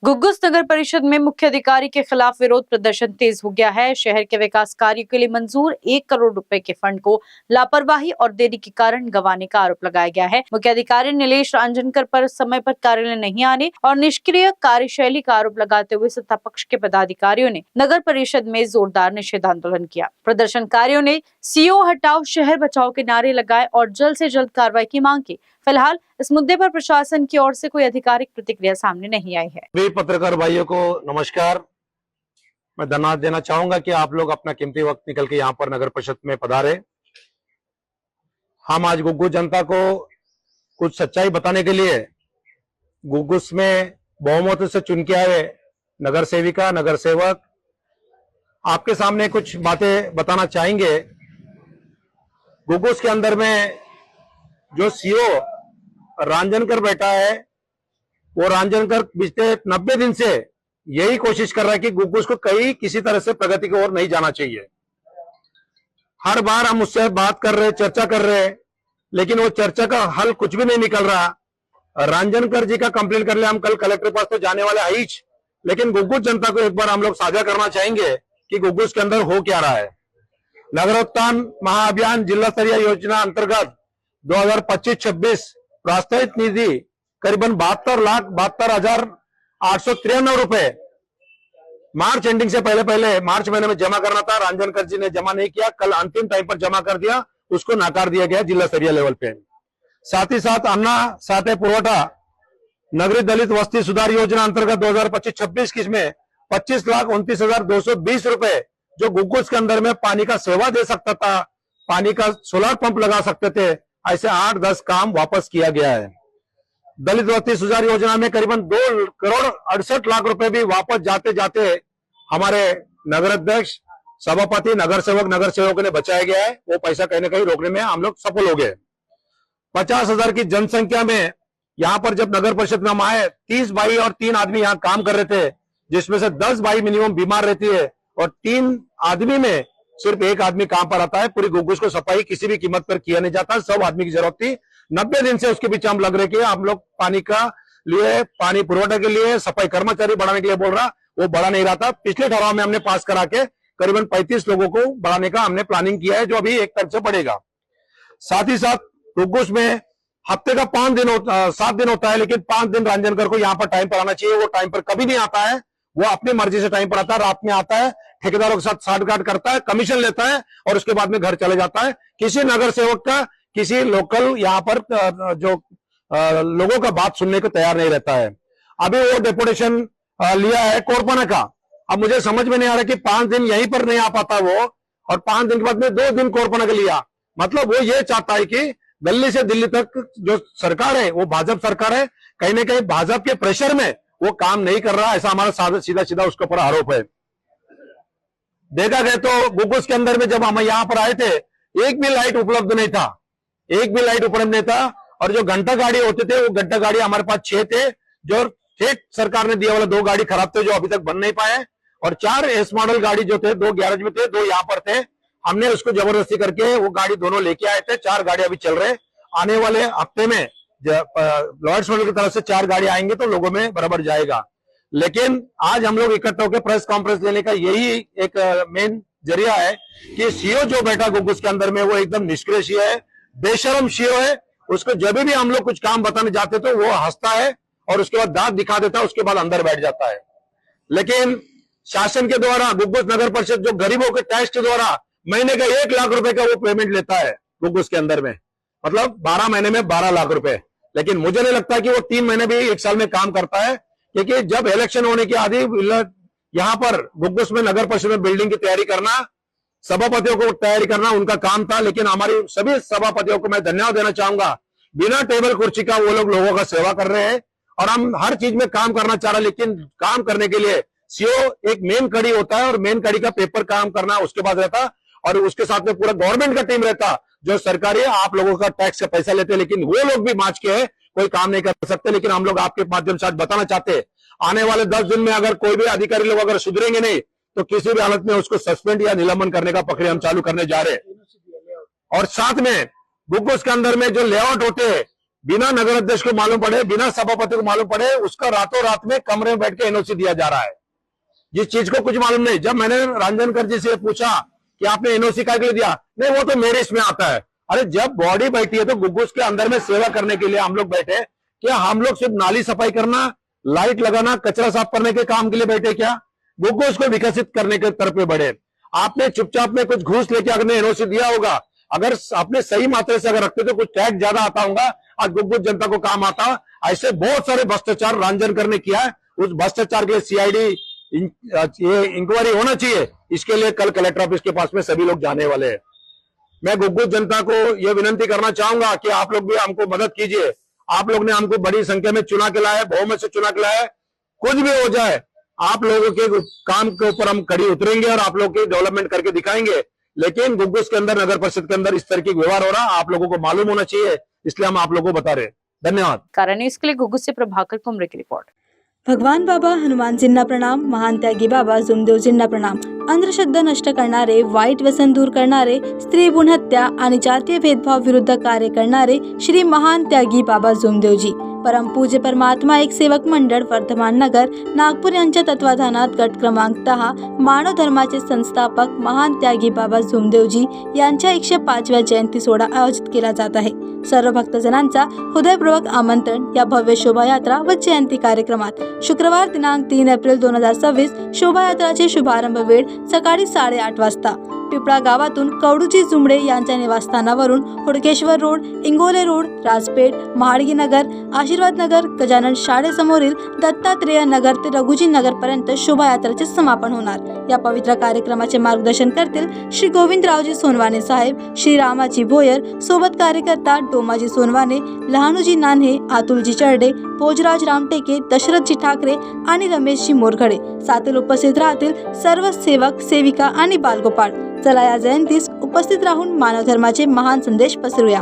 गुग्गुस नगर परिषद में मुख्य अधिकारी के खिलाफ विरोध प्रदर्शन तेज हो गया है। शहर के विकास कार्यों के लिए मंजूर 1 करोड़ रुपए के फंड को लापरवाही और देरी के कारण गंवाने का आरोप लगाया गया है। मुख्य अधिकारी नीलेश रांजनकर पर समय पर कार्यालय नहीं आने और निष्क्रिय कार्यशैली का आरोप लगाते हुए सत्ता पक्ष के पदाधिकारियों ने नगर परिषद में जोरदार निषेध आंदोलन किया। प्रदर्शनकारियों ने सीओ हटाओ शहर बचाओ के नारे लगाए और जल्द से जल्द कार्रवाई की मांग की। फिलहाल इस मुद्दे पर प्रशासन की ओर से कोई आधिकारिक प्रतिक्रिया सामने नहीं आई है। सभी पत्रकार भाइयों को नमस्कार। मैं धन्यवाद देना चाहूंगा कि आप लोग अपना कीमती वक्त निकल के यहाँ पर नगर परिषद में पधारे। हम आज गुग्गुस जनता को कुछ सच्चाई बताने के लिए गुग्गुस में बहुमत से चुन के आए नगर सेविका नगर सेवक आपके सामने कुछ बातें बताना चाहेंगे। गुग्गुस के अंदर में जो सीओ रांजनकर बैठा है, वो रांजनकर पिछले 90 दिन से यही कोशिश कर रहा है कि गुग्गुस को कहीं किसी तरह से प्रगति की ओर नहीं जाना चाहिए। हर बार हम उससे बात कर रहे, चर्चा कर रहे, लेकिन वो चर्चा का हल कुछ भी नहीं निकल रहा। रांजनकर जी का कंप्लेन कर ले, हम कल कलेक्टर पास तो जाने वाले आईच, लेकिन गुग्गुस जनता को एक बार हम लोग साझा करना चाहेंगे कि गुग्गुस के अंदर हो क्या रहा है। नगरोत्थान महाअभियान जिला स्तरीय योजना अंतर्गत 2025-26 वास्तविक निधि करीबन 72,72,893 रुपए मार्च एंडिंग से पहले मार्च महीने में जमा करना था। रांजनकर जी ने जमा नहीं किया, कल अंतिम टाइम पर जमा कर दिया, उसको नकार दिया गया जिला स्तरीय लेवल पे। साथ ही साथ अन्ना साते पुरवठा नगरीय दलित वस्ती सुधार योजना अंतर्गत 2025-26 की में 25,29,220 रुपए जो गुग्गुस के अंदर में पानी का सेवा दे सकता था, पानी का सोलर पंप लगा सकते थे, ऐसे 8-10 काम वापस किया गया है। दलित वस्ती सुधार योजना में करीबन 2 करोड़ 68 लाख रुपए भी वापस जाते जाते हमारे नगर अध्यक्ष सभापति नगर सेवकों ने बचाया गया है। वो पैसा कहीं ना कहीं रोकने में हम लोग सफल हो गए। 50,000 की जनसंख्या में यहाँ पर जब नगर परिषद में हम आए, 30 भाई और 3 आदमी यहाँ काम कर रहे थे, जिसमें से 10 भाई मिनिमम बीमार रहती है और 3 आदमी में सिर्फ 1 आदमी काम पर आता है। पूरी गुग्गुस को सफाई किसी भी कीमत पर किया नहीं जाता, सब आदमी की जरूरत थी। 90 दिन से उसके पीछे हम लग रहे कि हम लोग पानी का लिए, पानी पुरवठा के लिए सफाई कर्मचारी बढ़ाने के लिए बोल रहा, वो बढ़ा नहीं रहा था। पिछले ठहराव में हमने पास करा के करीबन 35 लोगों को बढ़ाने का हमने प्लानिंग किया है, जो अभी एक तरफ से बढ़ेगा। साथ ही साथ गुग्गुस में हफ्ते का 7 दिन होता है, लेकिन 5 दिन रांजनकर को यहाँ पर टाइम पर आना चाहिए। वो टाइम पर कभी नहीं आता है, वो अपनी मर्जी से टाइम पर आता है, रात में आता है, ठेकेदारों के साथ साठगांठ करता है, कमीशन लेता है और उसके बाद में घर चले जाता है। किसी नगर सेवक का, किसी लोकल यहाँ पर जो लोगों का बात सुनने को तैयार नहीं रहता है। अभी वो डेपुटेशन लिया है कोरपना का। अब मुझे समझ में नहीं आ रहा कि 5 दिन यहीं पर नहीं आ पाता वो, और 5 दिन के बाद में 2 दिन कोरपना का लिया। मतलब वो ये चाहता है कि दिल्ली से दिल्ली तक जो सरकार है वो भाजपा सरकार है, कहीं ना कहीं भाजपा के प्रेशर में वो काम नहीं कर रहा, ऐसा हमारा सीधा उसके ऊपर आरोप है। देखा गया तो गुग्गुस के अंदर में जब हम यहाँ पर आए थे, एक भी लाइट उपलब्ध नहीं था, एक भी लाइट उपलब्ध नहीं था। और जो घंटा गाड़ी होते थे, वो घंटा गाड़ी हमारे पास 6 थे, जो ठेक सरकार ने दिया वाला 2 गाड़ी खराब थे, जो अभी तक बन नहीं पाए। और 4 एस मॉडल गाड़ी जो थे, 2 गैरेज में थे, 2 यहाँ पर थे। हमने उसको जबरदस्ती करके वो गाड़ी दोनों लेके आए थे। 4 गाड़ी अभी चल रहे। आने वाले हफ्ते में लॉयड्स मॉडल की तरफ से 4 गाड़ी आएंगे तो लोगों में बराबर जाएगा। लेकिन आज हम लोग इकट्ठा होकर प्रेस कॉन्फ्रेंस लेने का यही एक मेन जरिया है कि सीओ जो बैठा गुग्गुस के अंदर में, वो एकदम निष्क्रिय सीओ है, बेशरम सीओ है। उसको जब भी हम लोग कुछ काम बताने जाते तो वो हंसता है और उसके बाद दांत दिखा देता है, उसके बाद अंदर बैठ जाता है। लेकिन शासन के द्वारा गुग्गुस नगर परिषद जो गरीबों के टैक्स के द्वारा महीने का 1 लाख रुपए का वो पेमेंट लेता है गुग्गुस के अंदर में, मतलब 12 महीने में 12 लाख रुपए। लेकिन मुझे नहीं लगता कि वो 3 महीने भी 1 साल में काम करता है, क्योंकि जब इलेक्शन होने की आदि यहाँ पर गुग्गुस में नगर परिषद में बिल्डिंग की तैयारी करना, सभापतियों को तैयारी करना उनका काम था। लेकिन हमारी सभी सभापतियों को मैं धन्यवाद देना चाहूंगा, बिना टेबल कुर्सी का वो लोग लोगों का सेवा कर रहे हैं और हम हर चीज में काम करना चाह रहे हैं। लेकिन काम करने के लिए सीओ एक मेन कड़ी होता है और मेन कड़ी का पेपर काम करना उसके बाद रहता, और उसके साथ में पूरा गवर्नमेंट का टीम रहता जो सरकारी आप लोगों का टैक्स का पैसा लेते। लेकिन वो लोग भी माच के है, कोई काम नहीं कर सकते। लेकिन हम लोग आपके माध्यम से आज बताना चाहते हैं, आने वाले 10 दिन में अगर कोई भी अधिकारी लोग अगर सुधरेंगे नहीं तो किसी भी हालत में उसको सस्पेंड या निलंबन करने का प्रक्रिया हम चालू करने जा रहे हैं। और साथ में गुग्गुस के अंदर में जो लेआउट होते हैं, बिना नगर अध्यक्ष को मालूम पड़े, बिना सभापति को मालूम पड़े, उसका रातों रात में कमरे में बैठ के एनओसी दिया जा रहा है, जिस चीज को कुछ मालूम नहीं। जब मैंने रांजनकर जी से पूछा कि आपने एनओसी का लिए दिया, नहीं वो तो मेरे इसमें आता है। अरे जब बॉडी बैठी है तो गुग्गुस के अंदर में सेवा करने के लिए हम लोग बैठे, क्या हम लोग सिर्फ नाली सफाई करना, लाइट लगाना, कचरा साफ करने के काम के लिए बैठे क्या? गुग्गुस को विकसित करने के तरफ में बढ़े। आपने चुपचाप में कुछ घूस लेके अगर एनओसी दिया होगा, अगर आपने सही मात्रा से अगर रखते तो कुछ टैक्स ज्यादा आता होगा, आज गुग्गुस जनता को काम आता। ऐसे बहुत सारे भ्रष्टाचार रांजनकर ने किया है। उस भ्रष्टाचार के लिए सीआईडी ये इंक्वायरी होना चाहिए। इसके लिए कल कलेक्टर ऑफिस के पास में सभी लोग जाने वाले हैं। मैं गुग्गुस जनता को यह विनंती करना चाहूंगा कि आप लोग भी हमको मदद कीजिए। आप लोग ने हमको बड़ी संख्या में चुना के लाया, बहुमत से चुना के लाया। कुछ भी हो जाए, आप लोगों के काम के ऊपर हम कड़ी उतरेंगे और आप लोग की डेवलपमेंट करके दिखाएंगे। लेकिन गुग्गुस के अंदर, नगर परिषद के अंदर इस तरह की व्यवहार हो रहा, आप लोगों को मालूम होना चाहिए, इसलिए हम आप लोगों को बता रहे हैं। धन्यवाद। कारण इसके लिए गुग्गुस से प्रभाकर कुमरे की रिपोर्ट। भगवान बाबा हनुमानजींना प्रणाम, महान त्यागी बाबा जुमदेवजींना प्रणाम। अंधश्रद्धा नष्ट करणारे, वाईट व्यसन दूर करणारे, स्त्री भ्रूण हत्या आणि जातीय भेदभाव विरुद्ध कार्य करणारे श्री महान त्यागी बाबा जुमदेवजी परमपूज्य परमात्मा एक सेवक मंडळ वर्धमान नगर नागपूर यांच्या तत्वाधानात गट क्रमांक 10 मानव धर्माचे संस्थापक महान त्यागी बाबा जुमदेवजी यांच्या 105व्या जयंती सोहळा आयोजित केला जात आहे। सर्व भक्तजनांचा हृदयपूर्वक आमंत्रण या भव्य शोभायात्रा व जयंती कार्यक्रमात शुक्रवार दिनांक 3 एप्रिल 2026 शोभायात्राचे शुभारंभ वेळ सकाळी 8:30 वाजता पिपळा गावातून कवडूजी जुमडे यांच्या निवासस्थानावरून हुडकेश्वर रोड, इंगोले रोड, राजपेठ, महाडगी नगर, आशीर्वाद नगर, गजानन शाळेसमोरील दत्तात्रेय नगर ते रघुजी नगर पर्यंत शोभायात्रेचे समापन होणार। या पवित्र कार्यक्रमाचे मार्गदर्शन करतील श्री गोविंदरावजी सोनवाने साहेब, श्री रामाजी भोयर, सोबत कार्यकर्ता डोमाजी सोनवाने, लहानूजी नान्हे, अतुलजी चरडे, भोजराज रामटेके, दशरथजी ठाकरे आणि रमेशजी मोरघडे साथील उपस्थित राहतील सर्व सेवक, सेविका आणि बालगोपाळ। चला या जयंतीस उपस्थित राहून मानव धर्माचे महान संदेश पसरूया।